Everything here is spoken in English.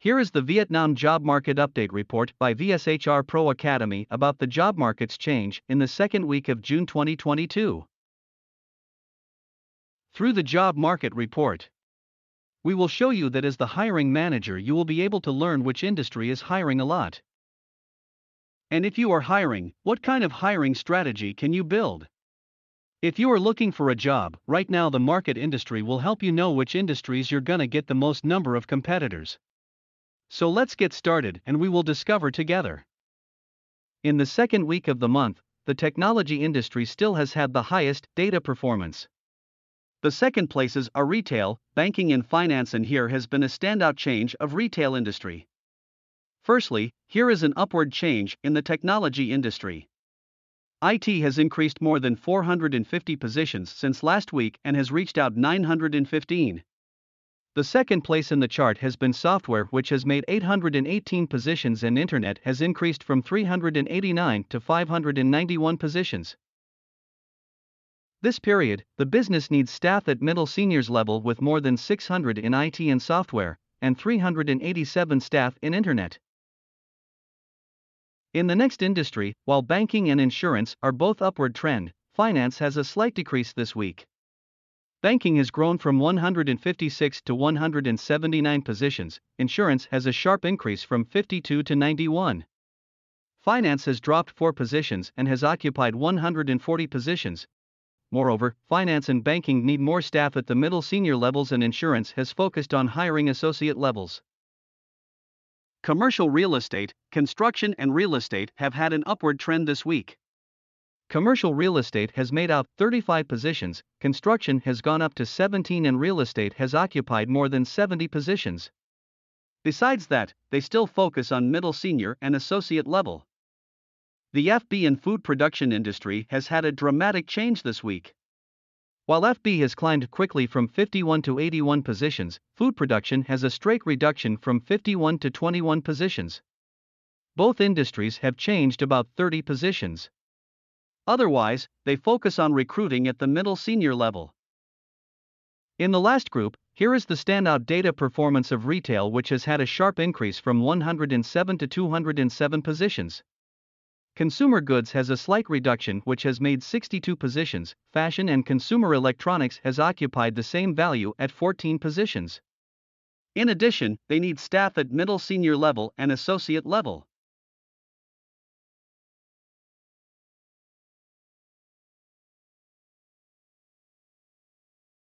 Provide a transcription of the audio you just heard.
Here is the Vietnam Job Market Update Report by VSHR Pro Academy about the job market's change in the second week of June 2022. Through the Job Market Report, we will show you that as the hiring manager you will be able to learn which industry is hiring a lot. And if you are hiring, what kind of hiring strategy can you build? If you are looking for a job, right now the market industry will help you know which industries you're gonna get the most number of competitors. So let's get started and we will discover together. In the second week of the month, the technology industry still has had the highest data performance. The second places are retail, banking and finance, and here has been a standout change of retail industry. Firstly, here is an upward change in the technology industry. IT has increased more than 450 positions since last week and has reached out 915. The second place in the chart has been software, which has made 818 positions, and internet has increased from 389 to 591 positions. This period, the business needs staff at middle seniors level with more than 600 in IT and software, and 387 staff in internet. In the next industry, while banking and insurance are both upward trend, finance has a slight decrease this week. Banking has grown from 156 to 179 positions, insurance has a sharp increase from 52 to 91. Finance has dropped 4 positions and has occupied 140 positions. Moreover, finance and banking need more staff at the middle senior levels, and insurance has focused on hiring associate levels. Commercial real estate, construction and real estate have had an upward trend this week. Commercial real estate has made out 35 positions, construction has gone up to 17, and real estate has occupied more than 70 positions. Besides that, they still focus on middle senior and associate level. The FB and food production industry has had a dramatic change this week. While FB has climbed quickly from 51 to 81 positions, food production has a straight reduction from 51 to 21 positions. Both industries have changed about 30 positions. Otherwise, they focus on recruiting at the middle senior level. In the last group, here is the standout data performance of retail, which has had a sharp increase from 107 to 207 positions. Consumer goods has a slight reduction, which has made 62 positions. Fashion and consumer electronics has occupied the same value at 14 positions. In addition, they need staff at middle senior level and associate level.